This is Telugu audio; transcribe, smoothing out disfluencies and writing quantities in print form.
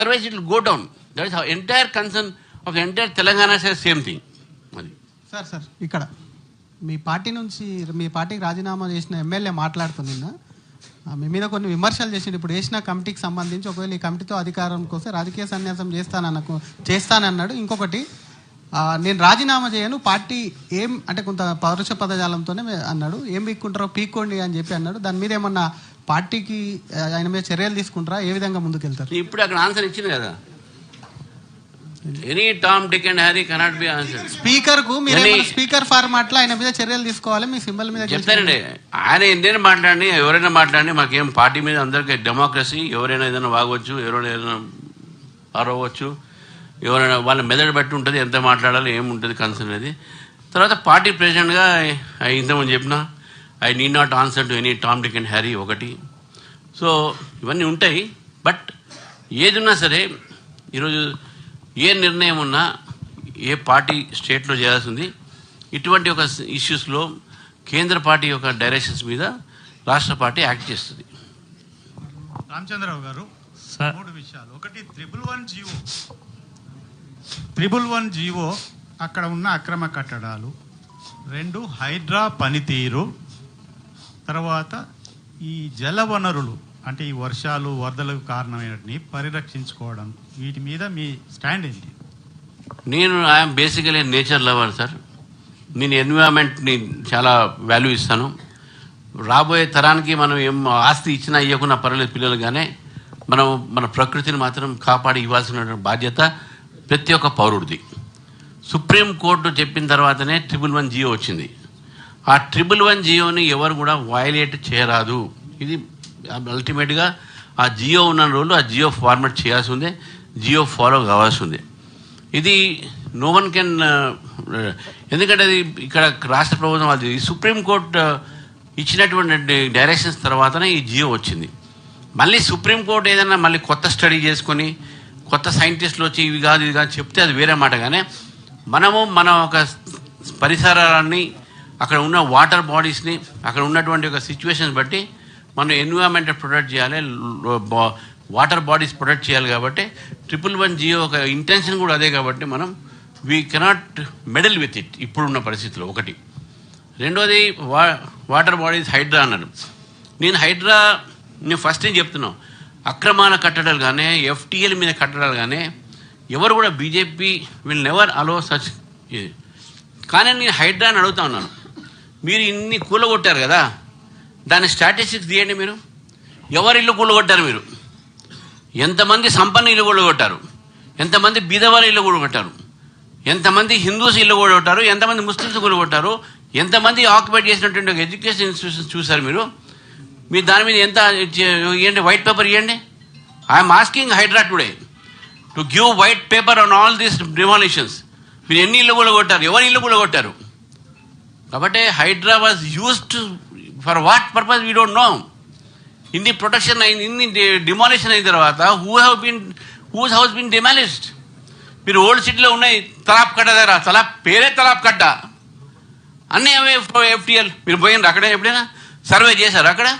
otherwise it will go down. That is how entire concern of the entire Telangana says same thing. Sir ఇక్కడ మీ పార్టీ నుంచి మీ పార్టీకి రాజీనామా చేసిన ఎమ్మెల్యే మాట్లాడుతూ నిన్న మీ మీద కొన్ని విమర్శలు చేసిండు. ఇప్పుడు వేసిన కమిటీకి సంబంధించి ఒకవేళ ఈ కమిటీతో అధికారం కోసం రాజకీయ సన్యాసం చేస్తానన్నాడు. ఇంకొకటి నేను రాజీనామా చేయను, పార్టీ ఏం అంటే కొంత పౌరుష పదజాలంతోనే అన్నాడు. ఏం పీక్కుంటారో పీక్కోండి అని చెప్పి అన్నాడు. దాని మీద ఏమన్నా పార్టీకి ఆయన మీద చర్యలు తీసుకుంటారా? ఏ విధంగా ముందుకెళ్తారు? ఇప్పుడు అక్కడ ఆన్సర్ ఇచ్చింది కదా, any Tom Dick and Harry cannot be answer. Speaker కు మీరు స్పీకర్ ఫార్మాట్ లో ఆయన మీద చర్యలు తీసుకోవాలి, మీ సింబల్ మీద చెప్తారండి. ఆయన ఎన్నైనా మాట్లాడి ఎవరైనా మాట్లాడి మాకేం పార్టీ మీద అందరికీ డెమోక్రసీ, ఎవరైనా ఏదైనా వాగవచ్చు, ఎవరైనా ఏదైనా అరవచ్చు, ఎవరైనా వాళ్ళ మెదడు బట్టి ఉంటుంది ఎంత మాట్లాడాలి ఏముంటుంది కన్సర్న్ అనేది. తర్వాత పార్టీ ప్రెసిడెంట్గా ఇంతకుముందు చెప్పిన I need not answer to any Tom Dick and Harry ఒకటి. సో ఇవన్నీ ఉంటాయి. బట్ ఏదున్నా సరే ఈరోజు ఏ నిర్ణయం ఉన్నా ఏ పార్టీ స్టేట్లో చేయాల్సింది, ఇటువంటి ఒక ఇష్యూస్లో కేంద్ర పార్టీ యొక్క డైరెక్షన్స్ మీద రాష్ట్ర పార్టీ యాక్ట్ చేస్తుంది. రామచంద్రరావు గారు, 3 విషయాలు. ఒకటి 111 జీవో అక్కడ ఉన్న అక్రమ కట్టడాలు, 2 హైడ్రా పనితీరు, తర్వాత ఈ జల వనరులు అంటే ఈ వర్షాలు వరదలకు కారణమైనటిని పరిరక్షించుకోవడం, వీటి మీద మీ స్టాండ్ ఏంటి? నేను I'm basically nature lover sir. నేను ఎన్విరాన్మెంట్ని చాలా వాల్యూ ఇస్తాను. రాబోయే తరానికి మనం ఏం ఆస్తి ఇచ్చినా ఇవ్వకున్నా పర్వాలేదు పిల్లలుగానే, మనం మన ప్రకృతిని మాత్రం కాపాడి ఇవ్వాల్సిన బాధ్యత ప్రతి ఒక్క పౌరుడిది. సుప్రీంకోర్టు చెప్పిన తర్వాతనే 111 జియో వచ్చింది. ఆ 111 జియోని ఎవరు కూడా వయలేట్ చేయరాదు. ఇది అల్టిమేట్గా ఆ జియో ఉన్న రోజులు ఆ జియో ఫార్మాట్ చేయాల్సి ఉంది, జియో ఫాలో కావాల్సి ఉంది. ఇది నో వన్ కెన్, ఎందుకంటే అది ఇక్కడ రాష్ట్ర ప్రభుత్వం అది సుప్రీంకోర్టు ఇచ్చినటువంటి డైరెక్షన్స్ తర్వాతనే ఈ జియో వచ్చింది. మళ్ళీ సుప్రీంకోర్టు ఏదైనా మళ్ళీ కొత్త స్టడీ చేసుకొని కొత్త సైంటిస్టులు వచ్చి ఇవి కాదు ఇది కాదు చెప్తే అది వేరే మాట. కానీ మనము మన ఒక పరిసరాన్ని, అక్కడ ఉన్న వాటర్ బాడీస్ని, అక్కడ ఉన్నటువంటి ఒక సిచ్యువేషన్స్ బట్టి మనం ఎన్విరాన్మెంట్ ప్రొటెక్ట్ చేయాలి, వాటర్ బాడీస్ ప్రొటెక్ట్ చేయాలి. కాబట్టి 111 జియో ఒక ఇంటెన్షన్ కూడా అదే. కాబట్టి మనం we cannot medal with it ఇప్పుడున్న పరిస్థితిలో. ఒకటి. రెండోది వాటర్ బాడీస్ హైడ్రా అన్నారు. నేను ఫస్ట్ ఏం చెప్తున్నాను, అక్రమాల కట్టడాలు కానీ ఎఫ్టీఎల్ మీద కట్టడాలు కానీ ఎవరు కూడా BJP will never allow such. కానీ నేను హైడ్రాని అడుగుతా ఉన్నాను, మీరు ఇన్ని కూలగొట్టారు కదా, దాని స్టాటిస్టిక్స్ తీయండి. మీరు ఎవరి ఇల్లు కూలగొట్టారు, మీరు ఎంతమంది సంపన్న ఇల్లు కూలగొట్టారు, ఎంతమంది బీదవాళ్ళ ఇల్లు కూలగొట్టారు, ఎంతమంది హిందూస్ ఇల్లు కూలగొట్టారు, ఎంతమంది ముస్లిమ్స్ కూలగొట్టారు, ఎంతమంది ఆక్యుపైడ్ చేసినటువంటి ఒక ఎడ్యుకేషన్ ఇన్స్టిట్యూషన్స్ చూశారు మీరు దాని మీద ఎంత ఇవ్వండి, వైట్ పేపర్ ఇవ్వండి. I'm asking HYDRAA today to give white paper on all these demolitions. మీరు ఎన్ని ఇల్లు కూడా కొట్టారు, ఎవరి ఇల్లు కూడా కొట్టారు? కాబట్టి HYDRAA was used for what purpose we don't know. ఇన్ని ప్రొటెక్షన్ అయింది, ఇన్ని డిమాలిషన్ అయిన తర్వాత హూస్ హౌస్ బీన్ డిమాలిష్డ్. మీరు ఓల్డ్ సిటీలో ఉన్నాయి తలాప్ కట్ట దగ్గర, పేరే తలాప్ కట్ట, అన్నీ అవే ఎఫ్టీఎల్. మీరు పోయినారు అక్కడే, ఎప్పుడైనా సర్వే చేశారు అక్కడ?